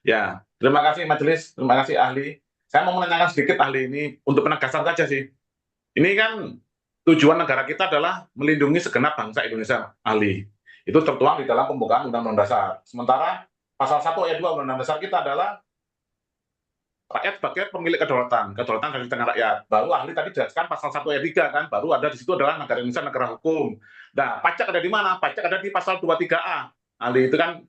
Ya, terima kasih majelis, terima kasih ahli. Saya mau menanyakan sedikit ahli ini untuk penegasan saja sih. Ini kan tujuan negara kita adalah melindungi segenap bangsa Indonesia, ahli. Itu tertuang di dalam pembukaan Undang-Undang Dasar. Sementara pasal 1 ayat 2 Undang-Undang Dasar kita adalah rakyat sebagai pemilik kedaulatan, kedaulatan dari tengah rakyat. Baru ahli tadi jelaskan pasal 1 ayat 3 kan, baru ada di situ adalah negara Indonesia negara hukum. Nah, pajak ada di mana? Pajak ada di pasal 23A. Ahli itu kan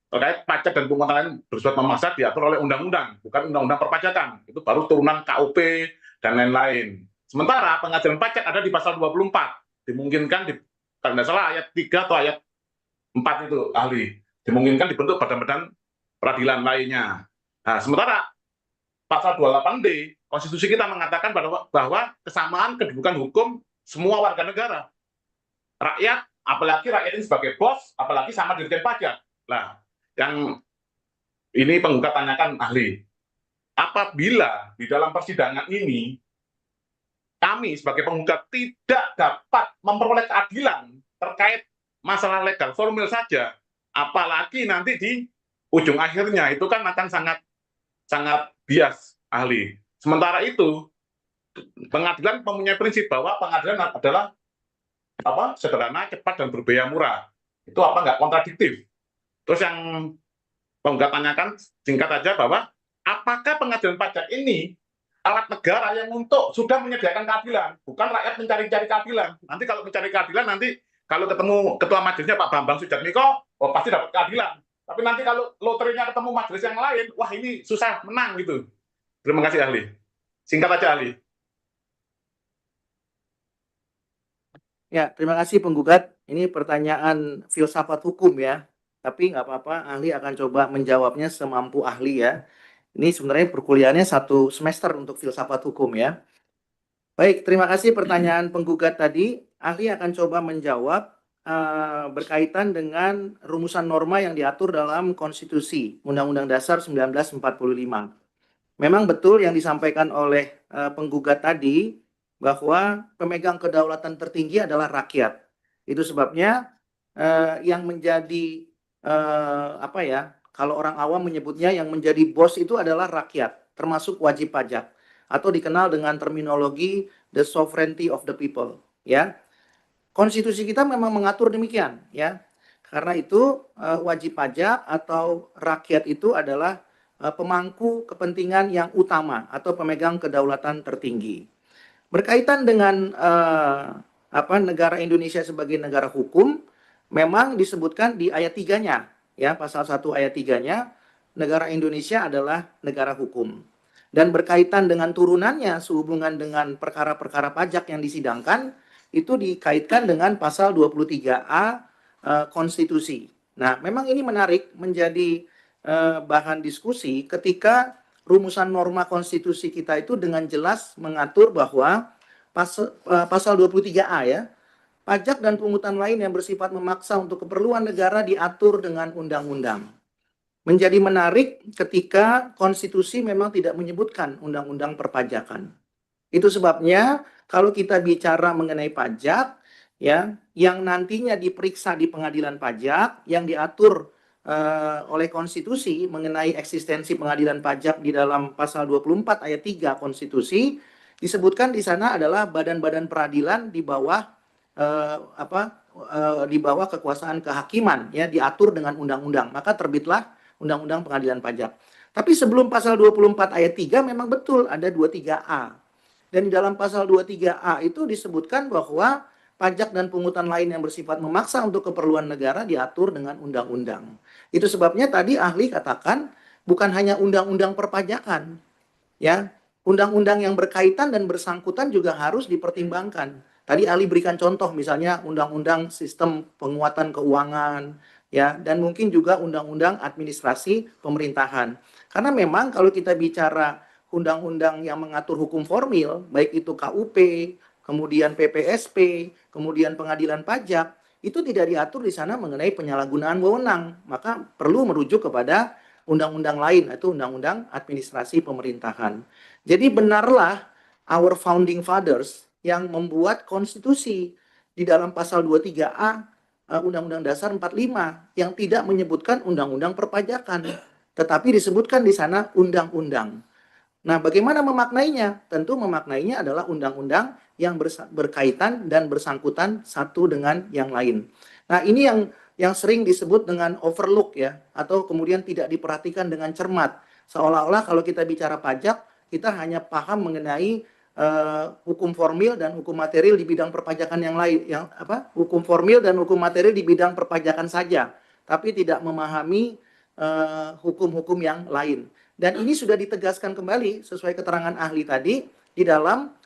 terkait pajak dan pungutan lain bersifat memaksa diatur oleh undang-undang, bukan undang-undang perpajakan. Itu baru turunan KUP dan lain-lain. Sementara pengajaran pajak ada di pasal 24. Dimungkinkan di kalau tidak salah ayat 3 atau ayat 4 itu ahli. Dimungkinkan dibentuk badan-badan peradilan lainnya. Nah, sementara pasal 28D konstitusi kita mengatakan bahwa kesamaan kedudukan hukum semua warga negara. Rakyat, apalagi rakyat ini sebagai bos, apalagi sama dirjen pajak. Nah, yang ini penggugat tanyakan ahli, apabila di dalam persidangan ini kami sebagai penggugat tidak dapat memperoleh keadilan terkait masalah legal formil saja, apalagi nanti di ujung akhirnya itu kan akan sangat sangat bias ahli. Sementara itu pengadilan mempunyai prinsip bahwa pengadilan adalah sederhana, cepat dan berbiaya murah. Itu apa nggak kontradiktif? Terus yang penggugat tanyakan singkat aja bahwa apakah pengadilan pajak ini alat negara yang untuk sudah menyediakan keadilan, bukan rakyat mencari-cari keadilan. Nanti kalau mencari keadilan, nanti kalau ketemu ketua majelisnya Pak Bambang Sujatmiko, oh pasti dapat keadilan. Tapi nanti kalau loterinya ketemu majelis yang lain, wah ini susah menang gitu. Terima kasih ahli. Singkat aja ahli. Ya, terima kasih penggugat. Ini pertanyaan filsafat hukum ya. Tapi nggak apa-apa, ahli akan coba menjawabnya semampu ahli ya. Ini sebenarnya perkuliahannya 1 semester untuk filsafat hukum ya. Baik, terima kasih pertanyaan penggugat tadi. Ahli akan coba menjawab berkaitan dengan rumusan norma yang diatur dalam Konstitusi Undang-Undang Dasar 1945. Memang betul yang disampaikan oleh penggugat tadi bahwa pemegang kedaulatan tertinggi adalah rakyat. Itu sebabnya yang menjadi apa ya? Kalau orang awam menyebutnya yang menjadi bos itu adalah rakyat, termasuk wajib pajak atau dikenal dengan terminologi the sovereignty of the people, ya. Konstitusi kita memang mengatur demikian, ya. Karena itu wajib pajak atau rakyat itu adalah pemangku kepentingan yang utama atau pemegang kedaulatan tertinggi. Berkaitan dengan negara Indonesia sebagai negara hukum, memang disebutkan di ayat 3-nya, ya, pasal 1 ayat 3-nya, negara Indonesia adalah negara hukum. Dan berkaitan dengan turunannya sehubungan dengan perkara-perkara pajak yang disidangkan, itu dikaitkan dengan pasal 23A konstitusi. Nah, memang ini menarik menjadi bahan diskusi ketika rumusan norma konstitusi kita itu dengan jelas mengatur bahwa pasal 23A ya, pajak dan pungutan lain yang bersifat memaksa untuk keperluan negara diatur dengan undang-undang. Menjadi menarik ketika konstitusi memang tidak menyebutkan undang-undang perpajakan. Itu sebabnya kalau kita bicara mengenai pajak, ya, yang nantinya diperiksa di pengadilan pajak, yang diatur oleh konstitusi mengenai eksistensi pengadilan pajak di dalam pasal 24 ayat 3 konstitusi, disebutkan di sana adalah badan-badan peradilan di bawah di bawah kekuasaan kehakiman, ya, diatur dengan undang-undang. Maka terbitlah Undang-Undang Pengadilan Pajak. Tapi sebelum pasal 24 ayat 3 memang betul ada 23A. Dan di dalam pasal 23A itu disebutkan bahwa pajak dan pungutan lain yang bersifat memaksa untuk keperluan negara diatur dengan undang-undang. Itu sebabnya tadi ahli katakan bukan hanya undang-undang perpajakan, ya, undang-undang yang berkaitan dan bersangkutan juga harus dipertimbangkan. Tadi ahli berikan contoh misalnya undang-undang sistem penguatan keuangan, ya, dan mungkin juga undang-undang administrasi pemerintahan. Karena memang kalau kita bicara undang-undang yang mengatur hukum formil, baik itu KUP, kemudian PPSP, kemudian pengadilan pajak, itu tidak diatur di sana mengenai penyalahgunaan wewenang. Maka perlu merujuk kepada undang-undang lain, yaitu undang-undang administrasi pemerintahan. Jadi benarlah our founding fathers yang membuat konstitusi di dalam pasal 23A Undang-Undang Dasar 45 yang tidak menyebutkan undang-undang perpajakan. tetapi disebutkan di sana undang-undang. Nah, bagaimana memaknainya? Tentu memaknainya adalah undang-undang yang berkaitan dan bersangkutan satu dengan yang lain. Nah, ini yang sering disebut dengan overlook ya, atau kemudian tidak diperhatikan dengan cermat. Seolah-olah kalau kita bicara pajak, kita hanya paham mengenai hukum formil dan hukum material di bidang perpajakan yang lain, hukum formil dan hukum material di bidang perpajakan saja, tapi tidak memahami hukum-hukum yang lain. Dan ini sudah ditegaskan kembali sesuai keterangan ahli tadi di dalam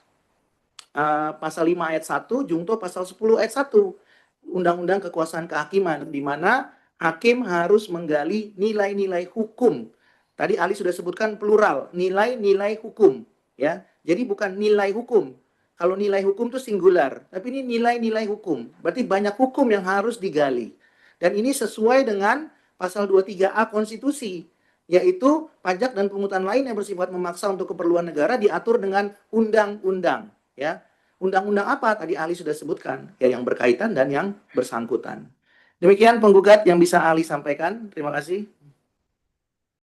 pasal 5 ayat 1, junto pasal 10 ayat 1 Undang-Undang Kekuasaan Kehakiman, di mana hakim harus menggali nilai-nilai hukum. Tadi ahli sudah sebutkan plural, nilai-nilai hukum, ya. Jadi bukan nilai hukum. Kalau nilai hukum itu singular, tapi ini nilai-nilai hukum. Berarti banyak hukum yang harus digali. Dan ini sesuai dengan pasal 23A Konstitusi, yaitu pajak dan pungutan lain yang bersifat memaksa untuk keperluan negara diatur dengan undang-undang, ya. Undang-undang apa? Tadi ahli sudah sebutkan, ya, yang berkaitan dan yang bersangkutan. Demikian penggugat yang bisa ahli sampaikan. Terima kasih.